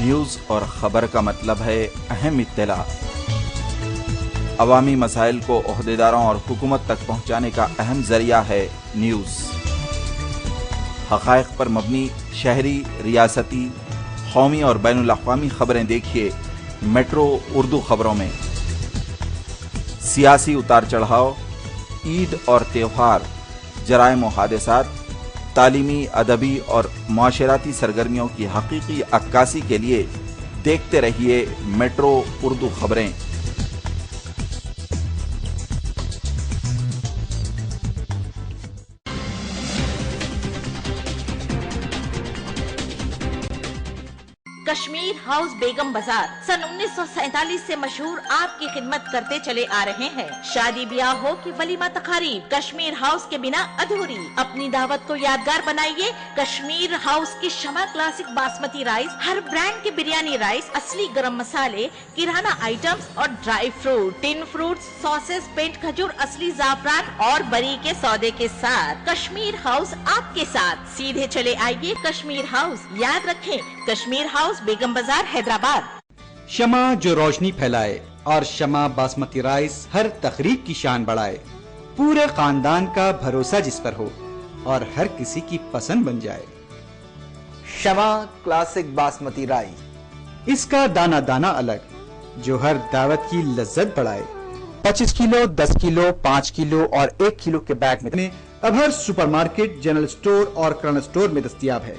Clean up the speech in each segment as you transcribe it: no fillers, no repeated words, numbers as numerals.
News और ख़बर का मतलब है अहम इत्तला। अवामी मसाइल को ओहदेदारों और हुकूमत तक पहुँचाने का अहम ज़रिया है न्यूज़। हक़ाइक़ पर मबनी शहरी, रियासती, कौमी और बैनुल अक़वामी ख़बरें देखिए मेट्रो उर्दू ख़बरों में। सियासी उतार चढ़ाव, ईद और त्योहार, जराइम और हादसात, तालीमी, अदबी और मुआशराती सरगर्मियों की हकीकी अक्कासी के लिए देखते रहिए मेट्रो उर्दू खबरें। कश्मीर हाउस बेगम बाजार सन 1947 से मशहूर आपकी खिदमत करते चले आ रहे हैं। शादी ब्याह हो कि वलीमा तकारीब, कश्मीर हाउस के बिना अधूरी। अपनी दावत को यादगार बनाइए कश्मीर हाउस की शमा क्लासिक बासमती राइस, हर ब्रांड के बिरयानी राइस, असली गरम मसाले, किराना आइटम्स और dry fruit, tin fruits, sauces, पेंट खजूर, असली जाफरान और बरी के सौदे के साथ कश्मीर हाउस आपके साथ। सीधे चले आइए कश्मीर हाउस। याद रखें कश्मीर हाउस, बेगम बाजार, हैदराबाद। शमा जो रोशनी फैलाए और शमा बासमती राइस हर तकरीब की शान बढ़ाए। पूरे खानदान का भरोसा जिस पर हो और हर किसी की पसंद बन जाए। शमा क्लासिक बासमती राइस, इसका दाना दाना अलग जो हर दावत की लज्जत बढ़ाए। 25 किलो, 10 किलो, 5 किलो और 1 किलो के बैग में अब हर सुपरमार्केट, जनरल स्टोर और किराना स्टोर में दस्तयाब है।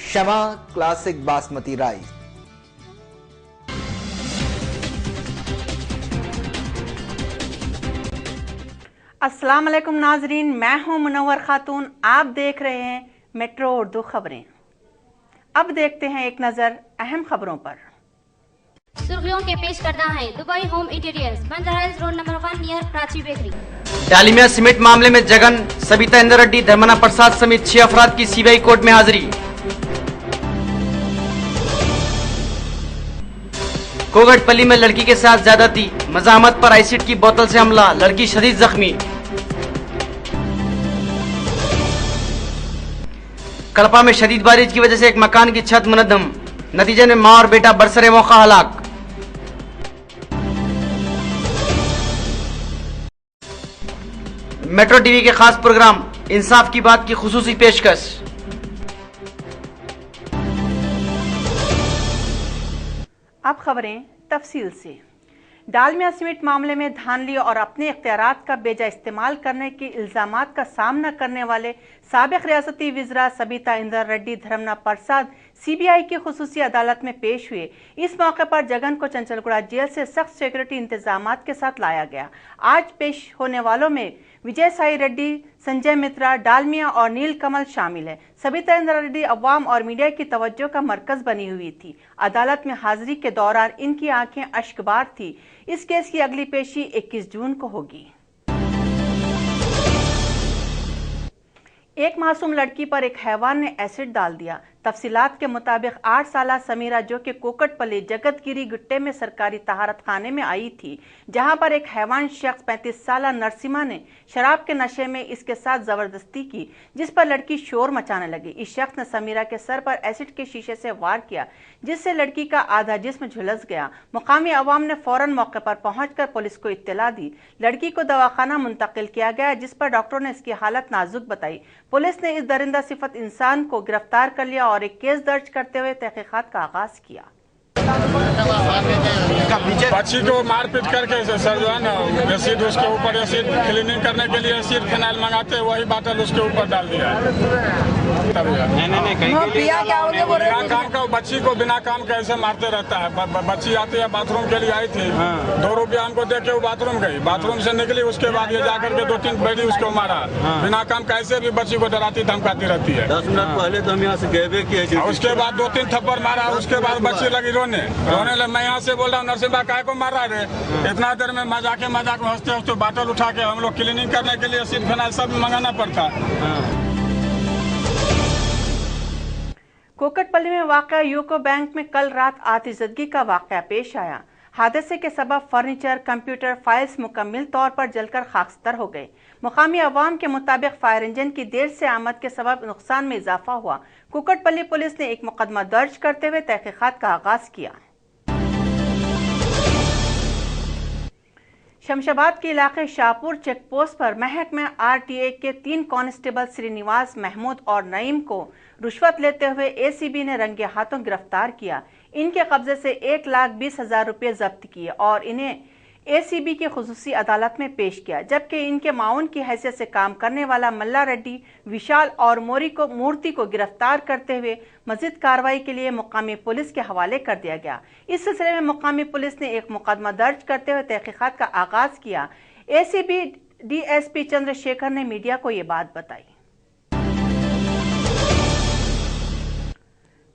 शमा क्लासिक बासमती राइस। अस्सलाम वालेकुम नाजरीन, मैं हूं मुनव्वर खातून। आप देख रहे हैं मेट्रो उर्दू खबरें। अब देखते हैं एक नजर अहम खबरों पर। सुर्खियों के पेश करना है Dubai home interiors, Banjara hills road number 1 near Prachi bakery. Dalmia cement मामले में जगन, सबिता इंदर रेड्डी, धर्मना प्रसाद समेत 6 अफराद की सीबीआई कोर्ट में हाजिरी। कोगटपल्ली में लड़की के साथ ज्यादती, मजामत पर एसिड की बोतल से हमला, लड़की शदीद जख्मी। कड़पा में शदीद बारिश की वजह से एक मकान की छत मुनद्दम, नतीजे में मां और बेटा बरसरे मौका हलाक। मेट्रो टीवी के खास प्रोग्राम इंसाफ की बात की खुसूसी पेशकश। अब खबरें तफसील से। डालमिया सीमेंट मामले में धांधली और अपने इख्तियारात का बेजा इस्तेमाल करने के इल्जामात का सामना करने वाले साबिक रियासती वज़ीरा सबिता इंदर रेड्डी, धर्मना प्रसाद सीबीआई की खुसूसी अदालत में पेश हुए। इस मौके पर जगन को चंचलगुड़ा जेल से सख्त सिक्योरिटी इंतजामात के साथ लाया गया। आज पेश होने वालों में विजय साई रेड्डी, संजय मित्रा, डालमिया और नील कमल शामिल है। सबिता इंदर रेड्डी अवाम और मीडिया की तवज्जो का मरकज बनी हुई थी। अदालत में हाजिरी के दौरान इनकी आंखें अश्कबार थी। इस केस की अगली पेशी 21 जून को होगी। एक मासूम लड़की पर एक हैवान ने एसिड डाल दिया। तफसीलात के मुताबिक 8 साला समीरा, जो कि कोकटपल्ली जगतगिरी गुट्टे में सरकारी तहारत खाने में आई थी, जहां पर एक हैवान शख्स 35 साला नरसिमा ने शराब के नशे में इसके साथ जबरदस्ती की, जिस पर लड़की शोर मचाने लगी। इस शख्स ने समीरा के सर पर एसिड के शीशे से वार किया, जिससे लड़की का आधा जिस्म झुलस गया। मुकामी अवाम ने फौरन मौके पर पहुंचकर पुलिस को इत्तला दी। लड़की को दवाखाना मुंतकिल किया गया, जिस पर डॉक्टरों ने इसकी हालत नाजुक बताई। पुलिस ने इस दरिंदा सिफत इंसान को गिरफ्तार कर लिया और एक केस दर्ज करते हुए तहकीकात का आगाज किया। बच्ची को मारपीट करके सर जो है ना, एसिड उसके ऊपर, एसिड क्लीनिंग करने के लिए एसिड फिनाइल मंगाते, वही बाटल उसके ऊपर डाल दिया। बिना काम का बच्ची को बिना काम का ऐसे मारते रहता है। बच्ची आती है, बाथरूम के लिए आई थी, 2 रुपया हमको दे के वो बाथरूम गई, बाथरूम से निकली, उसके बाद ये जाकर के 2-3 बेड़ी उसको मारा। बिना काम कैसे भी बच्ची को डराती धमकाती रहती है। 10 मिनट पहले तो हम यहाँ से गए भी किए, उसके बाद 2-3 थप्पड़ मारा। उसके बाद बच्ची लगी रोने लगे। मैं यहाँ से बोल रहा हूँ, नरसिम्हा काय को मार रहा है। इतना देर में मजाक में हंसते हंसते बाटल उठा के हम लोग क्लीनिंग करने के लिए एसिड फिनाइल सब मंगाना पड़ता। कोकटपल्ली में वाक़या यूको बैंक में कल रात आतिशबाजी का वाक़या पेश आया। हादसे के सबब फर्नीचर, कंप्यूटर, फाइल्स मुकम्मल तौर पर जलकर खाकस्तर हो गए। मुकामी अवाम के मुताबिक फायर इंजन की देर से आमद के सबब नुकसान में इजाफा हुआ। कुकटपल्ली पुलिस ने एक मुकदमा दर्ज करते हुए तहकीकात का आगाज किया। शमशाबाद के इलाके शाहपुर चेक पोस्ट पर महकमा आरटीए के 3 कांस्टेबल श्रीनिवास, महमूद और नईम को रुश्वत लेते हुए एसीबी ने रंगे हाथों गिरफ्तार किया। इनके कब्जे से 1,20,000 रुपये जब्त किए और इन्हें एसीबी की खुसूसी अदालत में पेश किया, जबकि इनके माउन की हैसियत से काम करने वाला मल्ला रेड्डी, विशाल और मूर्ति को गिरफ्तार करते हुए मजीद कार्रवाई के लिए मुकामी पुलिस के हवाले कर दिया गया। इस सिलसिले में मुकामी पुलिस ने एक मुकदमा दर्ज करते हुए तहकीकात का आगाज किया। एसीबी डीएसपी चंद्रशेखर ने मीडिया को ये बात बताई।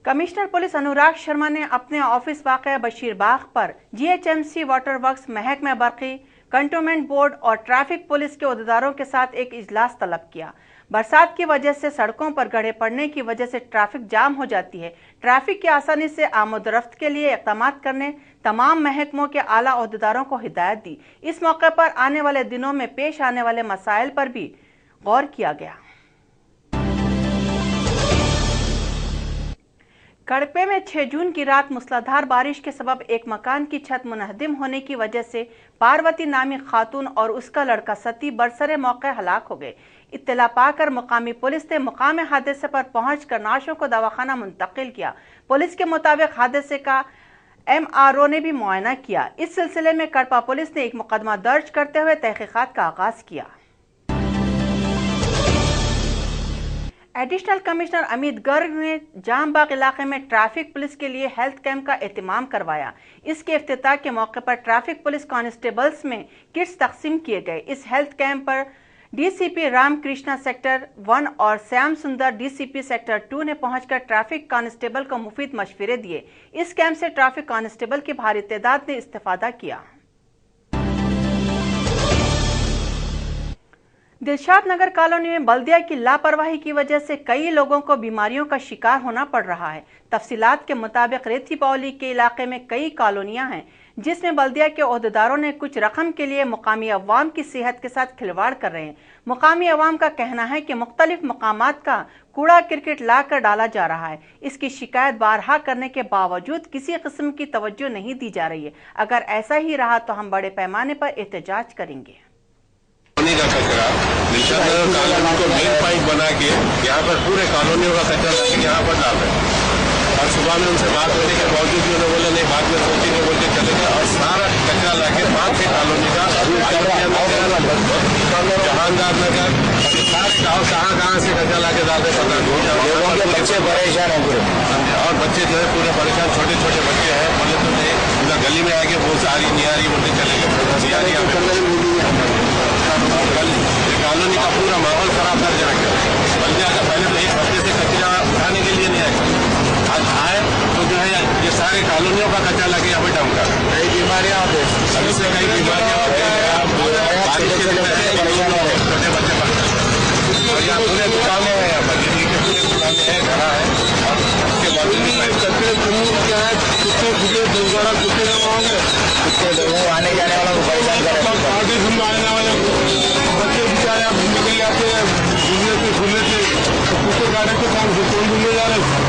कमिश्नर पुलिस अनुराग शर्मा ने अपने ऑफिस वाक़या बशीर बाग पर जीएचएमसी, वाटर वर्क्स, महकमा बरक़ी, कंटोनमेंट बोर्ड और ट्रैफिक पुलिस के अहदेदारों के साथ एक इजलास तलब किया। बरसात की वजह से सड़कों पर गड्ढे पड़ने की वजह से ट्रैफिक जाम हो जाती है। ट्रैफिक की आसानी से आमद-रफ्त के लिए इक़दाम करने तमाम महकमों के आला अहदेदारों को हिदायत दी। इस मौके पर आने वाले दिनों में पेश आने वाले मसाइल पर भी गौर किया गया। कड़पे में 6 जून की रात मूसलाधार बारिश के सबब एक मकान की छत मुनहदिम होने की वजह से पार्वती नामी खातून और उसका लड़का सती बरसरे मौके हलाक हो गए। इत्तला पाकर मुकामी पुलिस ने मुकाम हादसे पर पहुंचकर नाशों को दवाखाना मुंतकिल किया। पुलिस के मुताबिक हादसे का MRO ने भी मुआयना किया। इस सिलसिले में कड़पा पुलिस ने एक मुकदमा दर्ज करते हुए तहकीकात का आगाज किया। एडिशनल कमिश्नर अमित गर्ग ने जामबाग इलाके में ट्रैफिक पुलिस के लिए हेल्थ कैंप का एहतमाम करवाया। इसके इफ्तिताह के मौके पर ट्रैफिक पुलिस कांस्टेबल्स में किट्स तकसीम किए गए। इस हेल्थ कैंप पर डीसीपी रामकृष्णा सेक्टर 1 और श्याम सुंदर डीसीपी सेक्टर 2 ने पहुंचकर ट्रैफिक कांस्टेबल को मुफीद मशवरे दिए। इस कैंप से ट्रैफिक कांस्टेबल की भारी तादाद ने इस्तेफादा किया। दिलशाद नगर कॉलोनी में बल्दिया की लापरवाही की वजह से कई लोगों को बीमारियों का शिकार होना पड़ रहा है। तफसीलात के मुताबिक रेती बावली के इलाके में कई कॉलोनियां हैं, जिसमें बल्दिया के ओहदेदारों ने कुछ रकम के लिए मुकामी अवाम की सेहत के साथ खिलवाड़ कर रहे हैं। मुकामी अवाम का कहना है कि मुख्तलिफ मकामात का कूड़ा क्रिकेट ला कर डाला जा रहा है। इसकी शिकायत बारहा करने के बावजूद किसी किस्म की तवज्जो नहीं दी जा रही है। अगर ऐसा ही रहा तो हम बड़े पैमाने पर एहतजाज करेंगे। का कचरा दिलशाद नगर कॉलोनी को मेन पाइप बना के यहाँ पर पूरे कॉलोनियों का कचरा यहाँ पर डाल रहे हैं। और सुबह में उनसे बात होने के बावजूद भी उन्होंने बोला नहीं, बाद में सोचेंगे बोल के चले गए और सारा कचरा लाके 5-6 कॉलोनी का जहानदार नगर सारे गाँव कहाँ से कचरा लाके डालते पता नहीं। बच्चे परेशान है पूरे, और बच्चे जो है पूरे परेशान, छोटे छोटे बच्चे हैं। बोले तो नहीं पूरा गली में आके वो आ रही नहीं आ रही बोलते चले गए। कॉलोनी का पूरा माहौल खराब कर दिया। बल्दिया का पहले तो एक हफ्ते से कचरा उठाने के लिए नहीं आए, आज आए तो जो है ये सारे कॉलोनियों का कचरा लगे यहाँ पे डम कर कई बीमारियाँ होते हैं। अभी से कई बीमारियाँ होती हैं, बारिश के दिन छोटे बच्चे और यहाँ पूरे दुकानें हैं, यहाँ पर बिजली के पूरे दुकानें हैं, घरा है। और उसके बाद कचरे क्या है, कुत्ते खुले दुर्घटना कुत्ते जमा होंगे, कुत्ते लोगों आने जाने वालों को परेशान करें। आने वाले बच्चे बेचारे घूमने के लिए आते हैं, घूमने से कुत्ते गाड़े के काम से कौन घूमने जा रहे हैं।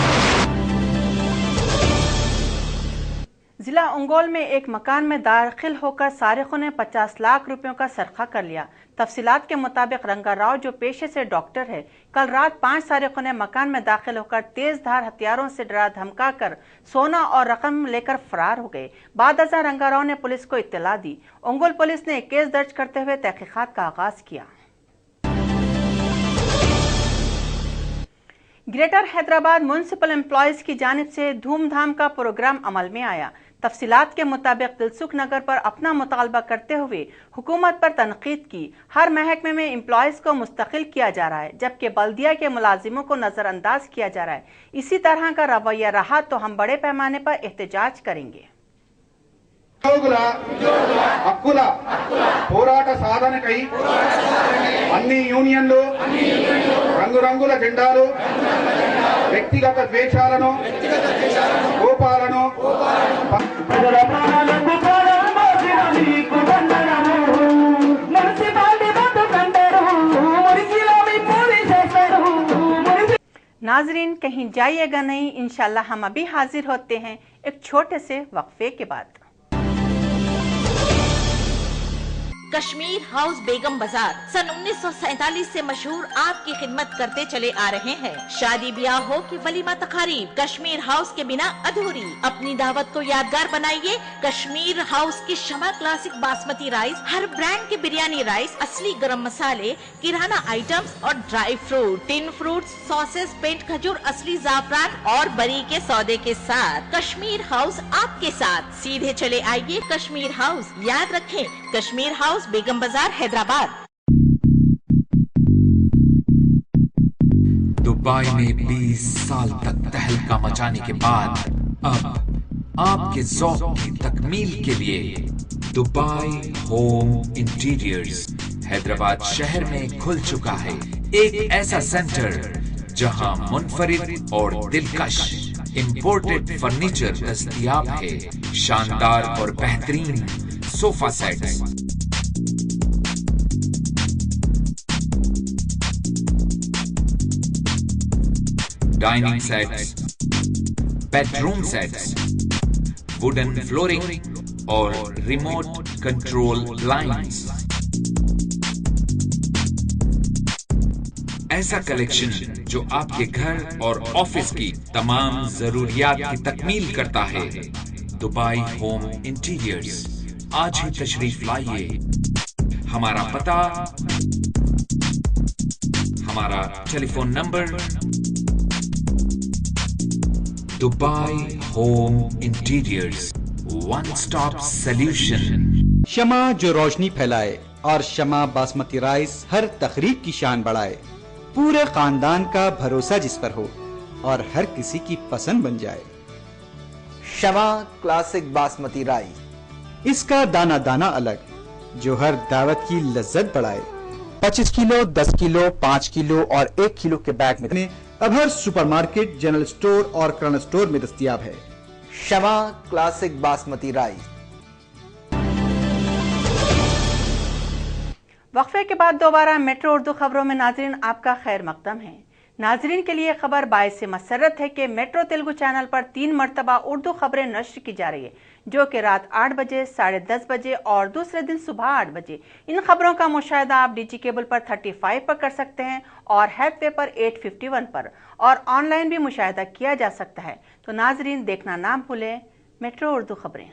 जिला अंगोल में एक मकान में दाखिल होकर सारिकों ने 50 लाख रुपयों का सरखा कर लिया। तफसीलात के मुताबिक रंगा राव, जो पेशे से डॉक्टर है, कल रात 5 सारिकों ने मकान में दाखिल होकर तेज धार हथियारों से डरा धमका कर सोना और रकम लेकर फरार हो गए। बाद अज़ां रंगा राव ने पुलिस को इत्तला दी। अंगोल पुलिस ने एक केस दर्ज करते हुए तहकीकात का आगाज किया। ग्रेटर हैदराबाद म्युनिसिपल एम्प्लॉयज की जानिब से धूमधाम का प्रोग्राम अमल में आया। तफसीलात के मुताबिक दिलसुख नगर पर अपना मुतालबा करते हुए हुकूमत पर तनकीद की। हर महकमे में एम्प्लॉयज को मुस्तकिल किया जा रहा है, जबकि बल्दिया के मुलाजिमों को नजरअंदाज किया जा रहा है। इसी तरह का रवैया रहा तो हम बड़े पैमाने पर एहतजाज करेंगे। హక్కుల పోరాట సాధనకై అన్ని యూనియన్లు రంగురంగుల జెండాలు వ్యక్తిగత ద్వేషాలను కోపాలను नाजरीन कहीं जाइएगा नहीं, इंशाल्लाह हम अभी हाजिर होते हैं एक छोटे से वक्फे के बाद। कश्मीर हाउस बेगम बाजार सन 1947 से मशहूर आपकी खिदमत करते चले आ रहे हैं। शादी ब्याह हो कि वलीमा तकारीब, कश्मीर हाउस के बिना अधूरी। अपनी दावत को यादगार बनाइए कश्मीर हाउस की शमा क्लासिक बासमती राइस, हर ब्रांड के बिरयानी राइस, असली गरम मसाले, किराना आइटम्स और dry fruit, tin fruits, sauces, पेंट खजूर, असली जाफरान और बरी के सौदे के साथ कश्मीर हाउस आपके साथ। सीधे चले आइए कश्मीर हाउस, याद रखें कश्मीर हाउस बेगम बाजार हैदराबाद। दुबई में 20 साल तक तहलका मचाने के बाद अब आपके ज़ौक़ की तकमील के लिए दुबई होम इंटीरियर्स हैदराबाद शहर में खुल चुका है एक ऐसा सेंटर जहां मुनफरिद और दिलकश इंपोर्टेड फर्नीचर दस्तयाब है। शानदार और बेहतरीन sofa sets, dining sets, bedroom sets, wooden flooring और रिमोट कंट्रोल ब्लाइंड्स। ऐसा कलेक्शन जो आपके घर और ऑफिस की तमाम जरूरियात की तकमील करता है। दुबई होम इंटीरियर्स, आज ही तशरीफ लाइए। हमारा पता, हमारा telephone number, Dubai home interiors, one stop solution. शमा जो रोशनी फैलाए और शमा बासमती राइस हर तकरीब की शान बढ़ाए। पूरे खानदान का भरोसा जिस पर हो और हर किसी की पसंद बन जाए। शमा क्लासिक बासमती राइस, इसका दाना दाना अलग जो हर दावत की लज्जत बढ़ाए। 25 किलो, 10 किलो, 5 किलो और 1 किलो के बैग में अब हर सुपरमार्केट, जनरल स्टोर और किराना स्टोर में दस्तयाब है। शमा क्लासिक बासमती राइस। वक्फे के बाद दोबारा मेट्रो उर्दू खबरों में नाजरीन आपका खैर मकदम है। नाजरीन के लिए खबर बाइस मसरत है कि मेट्रो तेलुगु चैनल पर 3 मरतबा उर्दू खबरें नश्र की जा रही है, जो कि रात 8 बजे, 10:30 बजे और दूसरे दिन सुबह 8 बजे। इन खबरों का मुशाहिदा आप डीजी केबल पर 35 पर कर सकते हैं और हैथवे पर 851 पर, और ऑनलाइन भी मुशाहिदा किया जा सकता है। तो नाजरीन देखना ना भूलें मेट्रो उर्दू खबरें।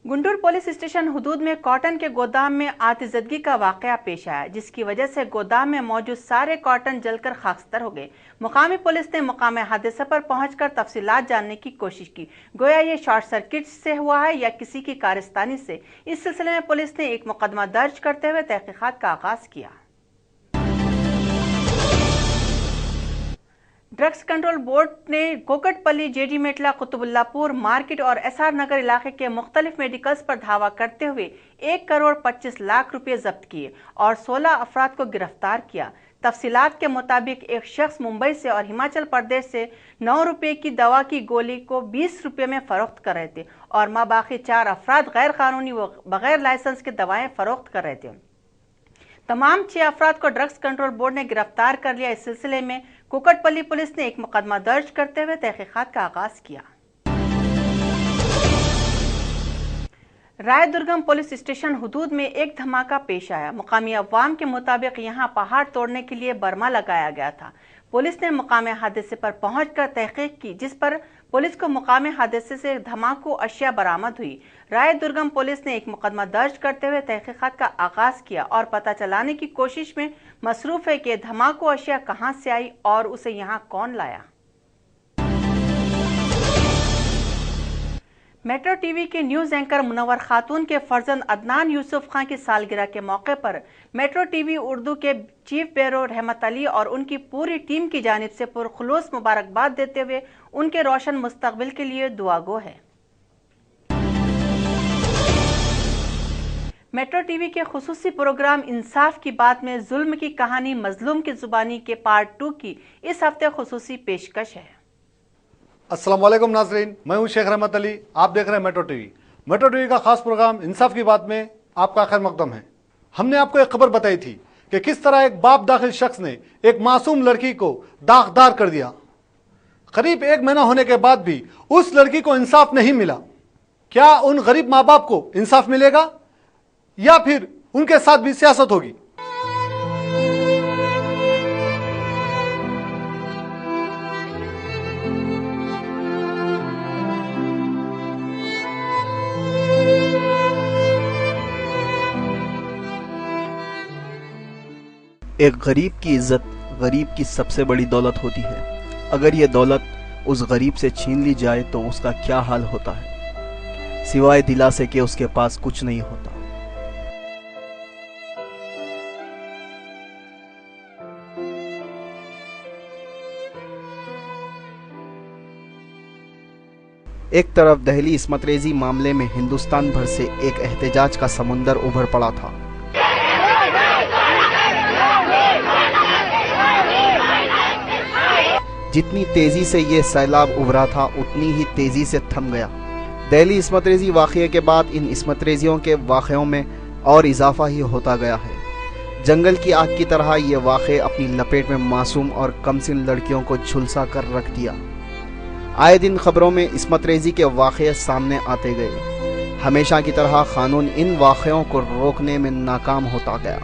गुंटूर पुलिस स्टेशन हुदूद में कॉटन के गोदाम में आतिशबाजी का वाकया पेश आया, जिसकी वजह से गोदाम में मौजूद सारे कॉटन जलकर खाकस्तर हो गए। मुकामी पुलिस ने मुकाम हादसे पर पहुंचकर तफसीलात जानने की कोशिश की। गोया ये शॉर्ट सर्किट से हुआ है या किसी की कारस्तानी से। इस सिलसिले में पुलिस ने एक मुकदमा दर्ज करते हुए तहकीकात का आगाज किया। ड्रग्स कंट्रोल बोर्ड ने कोकटपल्ली, जेडी मेटला, कुतुबुल्लापुर मार्केट और एसआर नगर इलाके के मुख्तलिफ मेडिकल्स पर धावा करते हुए 1 करोड़ 25 लाख रुपए जब्त किए और 16 अफराद को गिरफ्तार किया। तफसीलात के मुताबिक एक शख्स मुंबई से और हिमाचल प्रदेश से 9 रुपए की दवा की गोली को 20 रुपए में फरोख्त कर रहे थे और माबाकी 4 अफराद गैर कानूनी व बगैर लाइसेंस के दवाएं फरोख्त कर रहे थे। तमाम 6 अफराद को ड्रग्स कंट्रोल बोर्ड ने गिरफ्तार कर लिया। इस सिलसिले में कुकटपल्ली पुलिस ने एक मुकदमा दर्ज करते हुए तहकीकात का आगाज किया। राय दुर्गम पुलिस स्टेशन हुदूद में एक धमाका पेश आया। मुकामी अवाम के मुताबिक यहां पहाड़ तोड़ने के लिए बर्मा लगाया गया था। पुलिस ने मुकाम हादसे पर पहुंचकर तहकीक की, जिस पर पुलिस को मुकाम हादसे से धमाकू अशिया बरामद हुई। राय दुर्गम पुलिस ने एक मुकदमा दर्ज करते हुए तहकीकात का आगाज किया और पता चलाने की कोशिश में मसरूफ है कि धमाकू अशिया कहां से आई और उसे यहां कौन लाया। मेट्रो टीवी के न्यूज एंकर मुनव्वर खातून के फर्जंद अदनान यूसुफ खान की सालगिरह के मौके पर मेट्रो टीवी उर्दू के चीफ ब्यूरो रहमत अली और उनकी पूरी टीम की जानिब से पुरखुलूस मुबारकबाद देते हुए उनके रोशन मुस्तकबिल के लिए दुआ गो है। मेट्रो टीवी के खुसूसी प्रोग्राम इंसाफ की बात में जुल्म की कहानी मजलूम की जुबानी के पार्ट 2 की इस हफ्ते खुसूसी पेशकश है। अस्सलाम वालेकुम नाजरीन, मैं हूं शेख रहमत अली। आप देख रहे हैं मेट्रो टीवी। मेट्रो टीवी का खास प्रोग्राम इंसाफ की बात में आपका खैर मकदम है। हमने आपको एक खबर बताई थी कि किस तरह एक बाप दाखिल शख्स ने एक मासूम लड़की को दागदार कर दिया। करीब 1 महीना होने के बाद भी उस लड़की को इंसाफ नहीं मिला। क्या उन गरीब माँ बाप को इंसाफ मिलेगा या फिर उनके साथ भी सियासत होगी? एक गरीब की इज्जत गरीब की सबसे बड़ी दौलत होती है। अगर ये दौलत उस गरीब से छीन ली जाए तो उसका क्या हाल होता है, सिवाय दिलासे के उसके पास कुछ नहीं होता। एक तरफ दहली इस्मतरेजी मामले में हिंदुस्तान भर से एक एहतजाज का समुंदर उभर पड़ा था। जितनी तेजी से ये सैलाब उभरा था उतनी ही तेजी से थम गया। दहली इस्मतरेजी वाक़ये के बाद इन इस्मतरेजियों के वाक़यों में और इजाफा ही होता गया है। जंगल की आग की तरह ये वाक़े अपनी लपेट में मासूम और कमसिन लड़कियों को झुलसा कर रख दिया। आए दिन खबरों में इस्मतरेजी के वाक़ये सामने आते गए। हमेशा की तरह कानून इन वाक़यों को रोकने में नाकाम होता गया।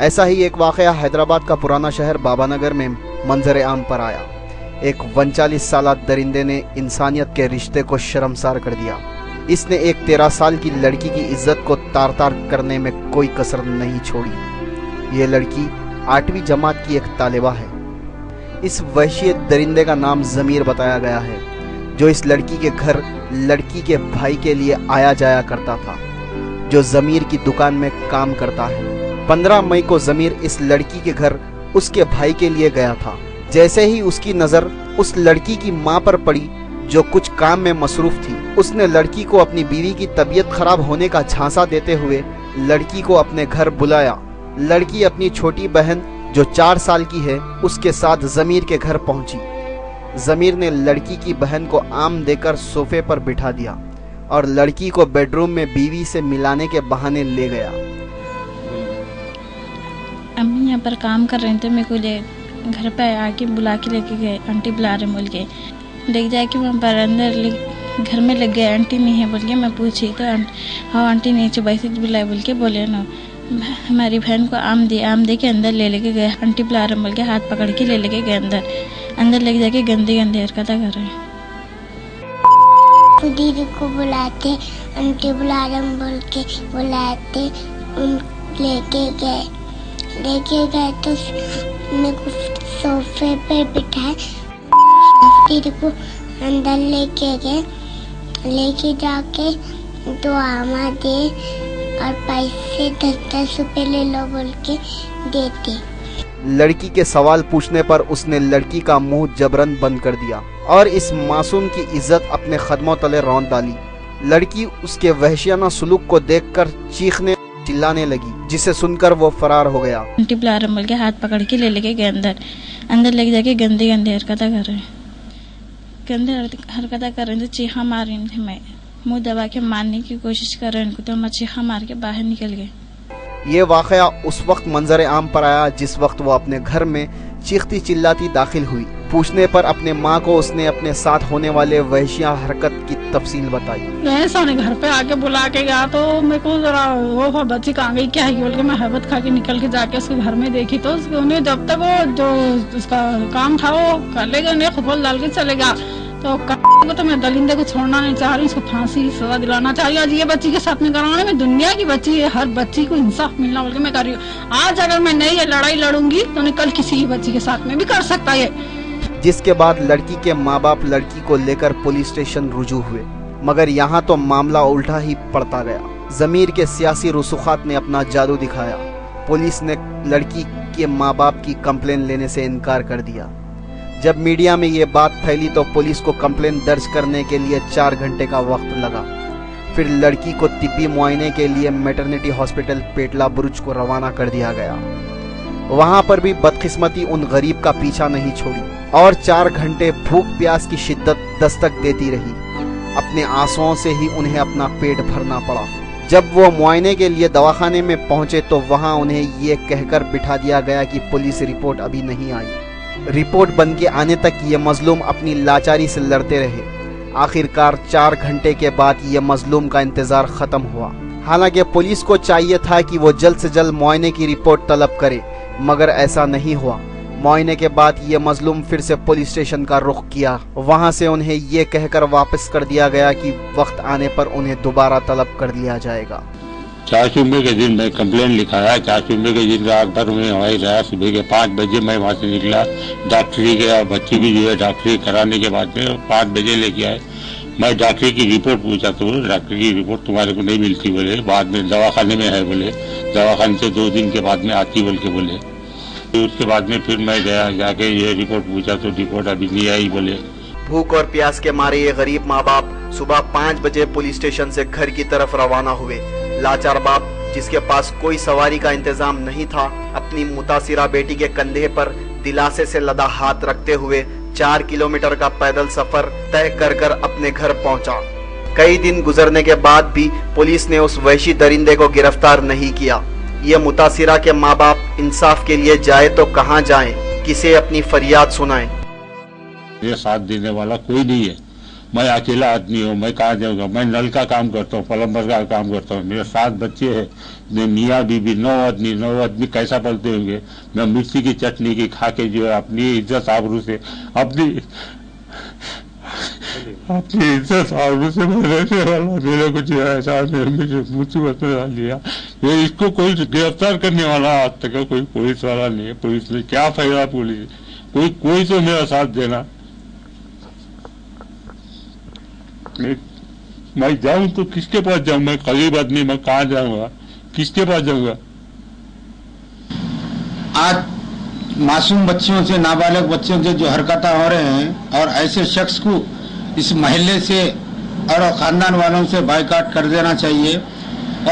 ऐसा ही एक वाक़या हैदराबाद का पुराना शहर बाबानगर में मंजर आम पर आया। एक 39 साला दरिंदे ने इंसानियत के रिश्ते को शर्मसार कर दिया। इसने एक 13 साल की लड़की की इज्जत को तार तार करने में कोई कसर नहीं छोड़ी। ये लड़की 8वीं जमात की एक तालिबा है। इस वहशी दरिंदे का नाम ज़मीर बताया गया है, जो इस लड़की के घर लड़की के भाई के लिए आया जाया करता था, जो ज़मीर की दुकान में काम करता है। 15 मई को ज़मीर इस लड़की के घर उसके भाई के लिए गया था। जैसे ही उसकी नज़र उस लड़की की मां पर पड़ी, जो कुछ काम में मसरूफ थी, उसने लड़की को अपनी बीवी की तबीयत खराब होने का झांसा देते हुए लड़की को अपने घर बुलाया। लड़की अपनी छोटी बहन जो 4 साल की है उसके साथ ज़मीर के घर पहुंची। ज़मीर ने लड़की की बहन को आम देकर सोफे पर बिठा दिया और लड़की को बेडरूम में बीवी से मिलाने के बहाने ले गया। अम्मी यहाँ पर काम कर रहे थे, मेरे को घर पे आके बुला के लेके गए। आंटी बुला रहे बोल के देख जाए कि वहाँ पर अंदर घर में लग गए। आंटी नहीं है बोल के मैं पूछी तो हाँ आंटी नीचे बैठी बुलाए बोल के बोले ना हमारी बहन को आम दे के अंदर ले लेके गए। आंटी बुला रहे बोल के हाथ पकड़ के ले लेके गए अंदर लेके जाके गंदी गंदी हरकतें कर रहे हैं। दीदी को बुलाते, आंटी बुला रहे बोल के बुलाते, लेके गए तो मेरे को सोफे पे बिठाए। दीदी को अंदर लेके जाके तो आमा दे और पैसे 10-10 रुपए ले लो बोल के देते। लड़की के सवाल पूछने पर उसने लड़की का मुंह जबरन बंद कर दिया और इस मासूम की इज्जत अपने कदमों तले रौंद डाली। लड़की उसके वहशियाना सुलूक को देखकर चीखने चिल्लाने लगी, जिसे सुनकर वो फरार हो गया। आंटी बुला रहे बोल के हाथ पकड़ के ले लेके गए अंदर लेके जाके गंदी गंदी हरकतें कर रहे हैं। गंदी हरकतें कर रहे हैं तो चीखा मार रही थी। मैं मुंह दबा के मारने की कोशिश कर रहे हैं तो मैं चीखा मार के बाहर निकल गए। ये वाकया उस वक्त मंजर आम पर आया जिस वक्त वो अपने घर में चीखती चिल्लाती दाखिल हुई। पूछने पर अपने माँ को उसने अपने साथ होने वाले वहशिया हरकत की तफसील बताई। ऐसा ने घर पे आके बुला के गया तो मेरे को जरा वो बच्ची कहाँ गई क्या है बोल के मैं हैबत खा के निकल के जाके उसके घर में देखी तो उन्हें जब तक वो जो उसका काम था वो कर लेगा, उन्हें खुद डाल के चलेगा। तो मैं दलिंदे को छोड़ना नहीं चाह रही, उसको फांसी की सजा दिलाना चाहिए। आज ये बच्ची के साथ में कराने में दुनिया की बच्ची है, हर बच्ची को इंसाफ मिलना बोल के मैं कर रही हूँ। आज अगर मैं नहीं ये लड़ाई लड़ूंगी तो मैं कल किसी की बच्ची के साथ में भी कर सकता है। जिसके बाद लड़की के माँ बाप लड़की को लेकर पुलिस स्टेशन रुजू हुए, मगर यहाँ तो मामला उल्टा ही पड़ता गया। ज़मीर के सियासी रसूखात ने अपना जादू दिखाया। पुलिस ने लड़की के माँ बाप की कंप्लेन लेने से इनकार कर दिया। जब मीडिया में ये बात फैली तो पुलिस को कंप्लेन दर्ज करने के लिए 4 घंटे का वक्त लगा। फिर लड़की को तिब्बी मुआयने के लिए मैटरनिटी हॉस्पिटल पेटला बुरुज को रवाना कर दिया गया। वहां पर भी बदकिस्मती उन गरीब का पीछा नहीं छोड़ी और 4 घंटे भूख प्यास की शिद्दत दस्तक देती रही। अपने आंसुओं से ही उन्हें अपना पेट भरना पड़ा। जब वो मुआयने के लिए दवाखाने में पहुंचे तो वहां उन्हें ये कहकर बिठा दिया गया कि पुलिस रिपोर्ट अभी नहीं आई। रिपोर्ट बन के आने तक ये मजलूम अपनी लाचारी से लड़ते रहे। आखिरकार 4 घंटे के बाद ये मजलूम का इंतजार खत्म हुआ। हालांकि पुलिस को चाहिए था कि वो जल्द से जल्द मुआयने की रिपोर्ट तलब करे, मगर ऐसा नहीं हुआ। मुआयने के बाद ये मजलूम फिर से पुलिस स्टेशन का रुख किया। वहां से उन्हें ये कहकर वापस कर दिया गया कि वक्त आने पर उन्हें दोबारा तलब कर लिया जाएगा। 4 जुम्मे के दिन मैं कंप्लेन लिखाया। 4 जुम्मे के दिन रात भर में वहीं रहा। सुबह के 5 बजे मैं वहाँ से निकला। डॉक्टरी गया, बच्ची भी जो है डॉक्टरी कराने के बाद में 5 बजे लेके आए। मैं डॉक्टरी की रिपोर्ट पूछा तो डॉक्टर की रिपोर्ट तुम्हारे को नहीं मिलती बोले, बाद में दवाखाने में है बोले, दवाखाने से 2 दिन के बाद में आती बोल के बोले। उसके बाद में फिर मैं गया, जाके ये रिपोर्ट पूछा तो रिपोर्ट अभी नहीं आई बोले। भूख और प्यास के मारे ये गरीब माँ बाप सुबह 5 बजे पुलिस स्टेशन से घर की तरफ रवाना हुए। लाचार बाप जिसके पास कोई सवारी का इंतजाम नहीं था, अपनी मुतासिरा बेटी के कंधे पर दिलासे से लदा हाथ रखते हुए 4 किलोमीटर का पैदल सफर तय कर अपने घर पहुंचा। कई दिन गुजरने के बाद भी पुलिस ने उस वहशी दरिंदे को गिरफ्तार नहीं किया। ये मुतासिरा के माँ बाप इंसाफ के लिए जाए तो कहाँ जाएं, किसे अपनी फरियाद सुनाएं। ये साथ देने वाला कोई नहीं है। मैं अकेला आदमी हूँ, मैं कहाँ जाऊँगा। मैं नल का काम करता हूँ, प्लम्बर का काम करता हूँ। मेरे 7 बच्चे हैं, मियाँ बीबी 9 आदमी कैसा पलते होंगे। मैं मिर्ची की चटनी की खा के जो है अपनी इज्जत आबरू से अपनी इज्जत आबरू से मैं रहने वाला। मेरे को जो है ऐसा मुसीबत में डाल दिया। ये इसको कोई गिरफ्तार करने वाला आज तक कोई पुलिस वाला नहीं है। पुलिस में क्या फायदा, पुलिस कोई तो मेरा साथ देना। मैं जाऊं तो किसके पास जाऊं? मैं गरीब आदमी, मैं कहाँ जाऊंगा, किसके पास जाऊंगा? आज मासूम बच्चियों से, नाबालिग बच्चियों से जो हरकतें हो रहे हैं और ऐसे शख्स को इस महल्ले से और खानदान वालों से बाइकाट कर देना चाहिए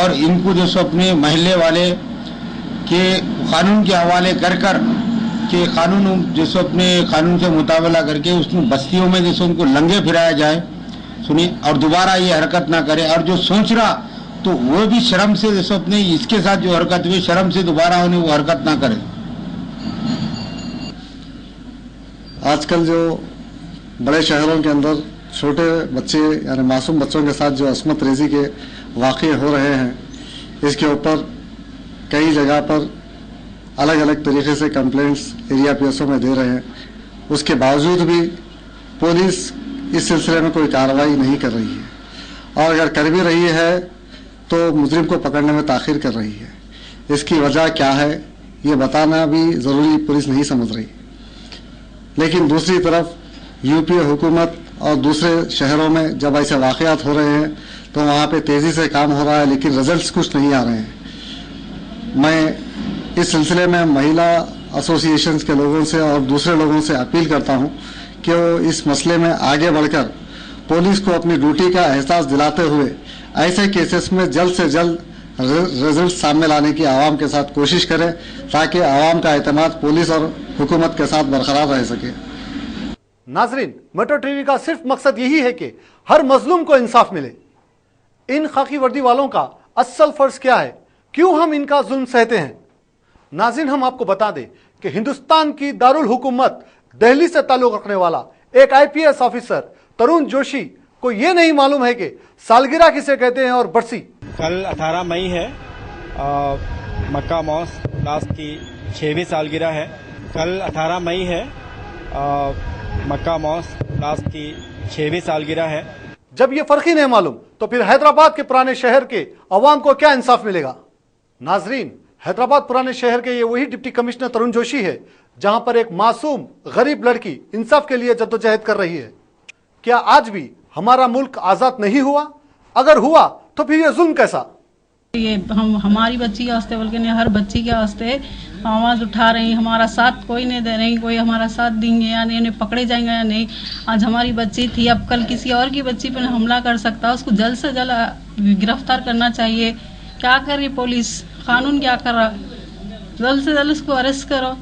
और इनको जो सो अपने महल्ले वाले के कानून के हवाले कर के कानून जो सो अपने कानून से मुताबिला करके उसमें बस्तियों में जैसे उनको लंगे फिराया जाए, सुनिए, और दोबारा ये हरकत ना करे। और जो सोच रहा तो वो भी शर्म से जैसे अपने इसके साथ जो हरकत हुई शर्म से दोबारा उन्हें वो हरकत ना करे। आजकल जो बड़े शहरों के अंदर छोटे बच्चे यानी मासूम बच्चों के साथ जो अस्मत रेजी के वाक़े हो रहे हैं, इसके ऊपर कई जगह पर अलग अलग तरीके से कंप्लेंट्स एरिया पीएसओ में दे रहे हैं। उसके बावजूद भी पुलिस इस सिलसिले में कोई कार्रवाई नहीं कर रही है और अगर कर भी रही है तो मुजरिम को पकड़ने में ताख़ीर कर रही है। इसकी वजह क्या है ये बताना भी ज़रूरी पुलिस नहीं समझ रही। लेकिन दूसरी तरफ यूपी हुकूमत और दूसरे शहरों में जब ऐसे वाक़यात हो रहे हैं तो वहाँ पे तेज़ी से काम हो रहा है, लेकिन रिजल्ट्स कुछ नहीं आ रहे हैं। मैं इस सिलसिले में महिला एसोसिएशंस के लोगों से और दूसरे लोगों से अपील करता हूँ कि वो इस मसले में आगे बढ़कर पुलिस को अपनी ड्यूटी का एहसास दिलाते हुए ऐसे केसेस में जल्द से जल्द रिजल्ट सामने लाने की आवाम के साथ कोशिश करें ताकि आवाम का एतमाद पुलिस और हुकूमत के साथ बरकरार रह सके। नाजरीन, मेट्रो टीवी का सिर्फ मकसद यही है कि हर मजलूम को इंसाफ मिले। इन खाकी वर्दी वालों का असल फर्ज क्या है, क्यों हम इनका जुल्म सहते हैं? नाज़रीन, हम आपको बता दें कि हिंदुस्तान की दारुल हुकूमत दिल्ली से ताल्लुक रखने वाला एक IPS ऑफिसर तरुण जोशी को यह नहीं मालूम है कि सालगिरह किसे कहते हैं और बरसी। कल 18 मई है, मक्का मॉस की 6वीं सालगिरह है। कल 18 मई है, मक्का मॉस की 6वीं सालगिरह है। जब ये फर्क ही नहीं मालूम तो फिर हैदराबाद के पुराने शहर के अवाम को क्या इंसाफ मिलेगा? नाजरीन, हैदराबाद पुराने शहर के ये वही डिप्टी कमिश्नर तरुण जोशी है जहां पर एक मासूम गरीब लड़की इंसाफ के लिए जद्दोजहद कर रही है। क्या आज भी हमारा मुल्क आजाद नहीं हुआ? अगर हुआ तो फिर ये जुल्म कैसा? ये हम हमारी बच्ची के वास्ते बल्कि नहीं, हर बच्ची के वास्ते आवाज़ उठा रही, हमारा साथ कोई नहीं दे रही, कोई हमारा साथ देंगे या नहीं, उन्हें पकड़े जाएंगे या नहीं। आज हमारी बच्ची थी, अब कल किसी और की बच्ची पर हमला कर सकता है, उसको जल्द से जल्द गिरफ्तार करना चाहिए। क्या कर रही पुलिस, कानून क्या कर रहा? जल्द से जल्द उसको अरेस्ट करो।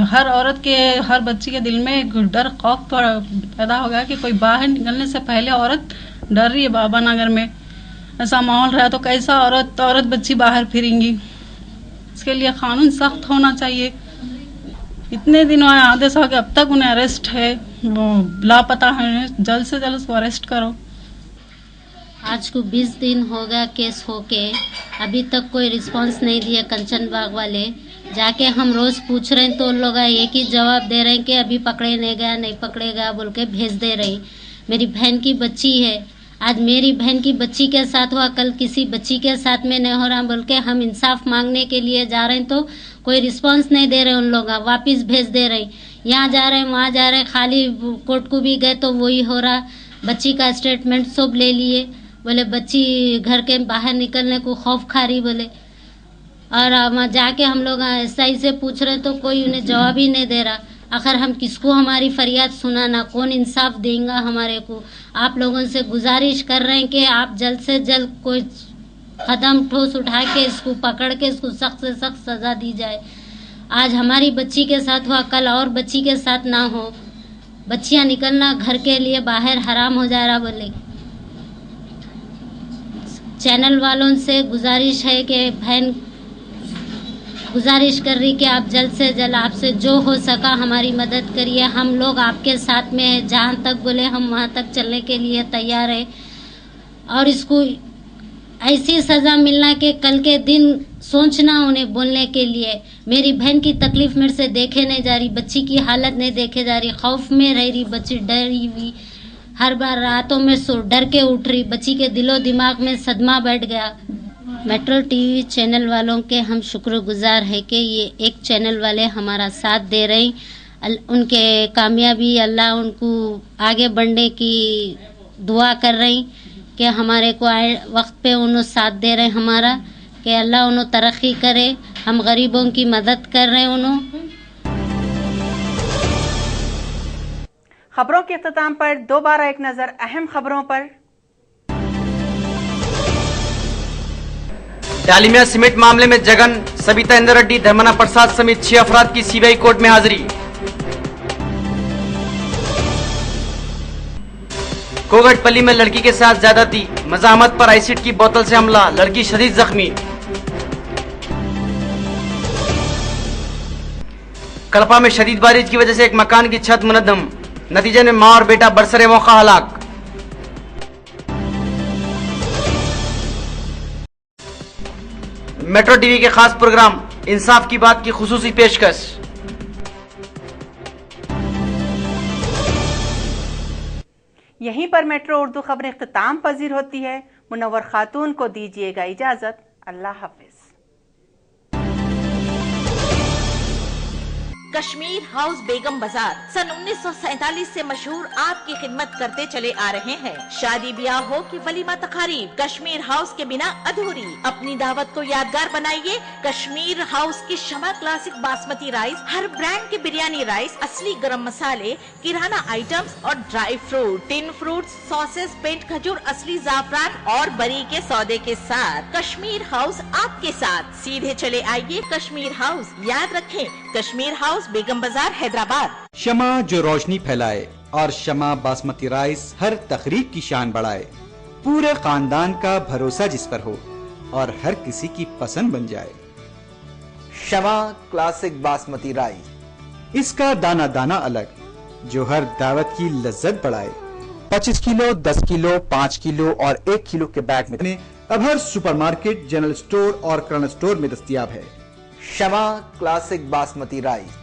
हर औरत के, हर बच्ची के दिल में एक डर खौफ पैदा हो गया कि कोई बाहर निकलने से पहले औरत डर रही है बाबा नगर में। ऐसा माहौल रहा तो कैसा औरत बच्ची बाहर फिरेंगी। इसके लिए कानून सख्त होना चाहिए। इतने दिन हुए आदेश हो कि अब तक उन्हें अरेस्ट है, वो लापता है, जल्द से जल्द उसको अरेस्ट करो। आज को 20 दिन हो गया केस होके, अभी तक कोई रिस्पांस नहीं दिया कंचन बाग वाले। जाके हम रोज पूछ रहे हैं तो उन लोग एक ही जवाब दे रहे हैं कि अभी पकड़े नहीं गया, नहीं पकड़े गया बोल के भेज दे रहे। मेरी बहन की बच्ची है, आज मेरी बहन की बच्ची के साथ हुआ, कल किसी बच्ची के साथ में नहीं हो रहा बोल के हम इंसाफ मांगने के लिए जा रहे हैं तो कोई रिस्पांस नहीं दे रहे उन लोग, वापिस भेज दे रहे। यहाँ जा रहे हैं वहाँ जा रहे, खाली कोर्ट को भी गए तो वही हो रहा। बच्ची का स्टेटमेंट सब ले लिए, बोले बच्ची घर के बाहर निकलने को खौफ खा रही बोले। और वहाँ जाके हम लोग SI से पूछ रहे तो कोई उन्हें जवाब ही नहीं दे रहा। आखिर हम किसको हमारी फरियाद सुनाना, कौन इंसाफ देगा हमारे को। आप लोगों से गुजारिश कर रहे हैं कि आप जल्द से जल्द कोई कदम ठोस उठा के इसको पकड़ के इसको सख्त से सख्त सजा दी जाए। आज हमारी बच्ची के साथ हुआ, कल और बच्ची के साथ ना हो। बच्चियां निकलना घर के लिए बाहर हराम हो जा रहा बोले। चैनल वालों से गुजारिश है कि बहन गुजारिश कर रही कि आप जल्द से जल्द आपसे जो हो सका हमारी मदद करिए। हम लोग आपके साथ में हैं, जहाँ तक बोले हम वहाँ तक चलने के लिए तैयार है। और इसको ऐसी सज़ा मिलना कि कल के दिन सोचना उन्हें बोलने के लिए। मेरी बहन की तकलीफ मेरे से देखे नहीं जा रही, बच्ची की हालत नहीं देखे जा रही, खौफ में रह रही बच्ची, डरी हुई। हर बार रातों में डर के उठ रही, बच्ची के दिलो दिमाग में सदमा बैठ गया। मेट्रो टीवी चैनल वालों के हम शुक्रगुजार है कि ये एक चैनल वाले हमारा साथ दे रहे हैं। उनके कामयाबी अल्लाह उनको आगे बढ़ने की दुआ कर रही कि हमारे को आए वक्त पे उन्होंने साथ दे रहे हैं हमारा, कि अल्लाह उन्होंने तरक्की करे। हम गरीबों की मदद कर रहे हैं उन्होंने। खबरों के इख्तिताम पर दोबारा एक नजर अहम खबरों पर। डालिमिया सीमेंट मामले में जगन, सविता इंदर रेड्डी, धर्मना प्रसाद समेत 6 अफराद की CBI कोर्ट में हाजिरी। कोगटपल्ली में लड़की के साथ ज्यादती, मजामत पर एसिड की बोतल से हमला, लड़की शदीद जख्मी। कल्पा में शदीद बारिश की वजह से एक मकान की छत मुनद्दम, नतीजे में मां और बेटा बरसरे मौका हलाक। मेट्रो टीवी के खास प्रोग्राम इंसाफ की बात की खुसूसी पेशकश। यहीं पर मेट्रो उर्दू खबरें इख्तिताम पजीर होती है। मुनव्वर खातून को दीजिएगा इजाजत। अल्लाह हाफिज। कश्मीर हाउस बेगम बाजार सन 1947 से मशहूर आपकी खिदमत करते चले आ रहे हैं। शादी ब्याह हो कि वलीमा तकारीब, कश्मीर हाउस के बिना अधूरी। अपनी दावत को यादगार बनाइए कश्मीर हाउस की शमा क्लासिक बासमती राइस, हर ब्रांड के बिरयानी राइस, असली गरम मसाले, किराना आइटम्स और dry fruit, tin fruits, sauces, पेंट खजूर, असली जाफरान और बरी के सौदे के साथ। कश्मीर हाउस आपके साथ। सीधे चले आइए कश्मीर हाउस। याद रखें कश्मीर हाउस बेगम बाजार हैदराबाद। शमा जो रोशनी फैलाए और शमा बासमती राइस हर तकरीब की शान बढ़ाए। पूरे खानदान का भरोसा जिस पर हो और हर किसी की पसंद बन जाए। शमा क्लासिक बासमती राइस, इसका दाना दाना अलग जो हर दावत की लज्जत बढ़ाए। 25 किलो, 10 किलो, 5 किलो और 1 किलो के बैग में अब हर सुपरमार्केट, जनरल स्टोर और किराना स्टोर में दस्तयाब है। शमा क्लासिक बासमती राइस।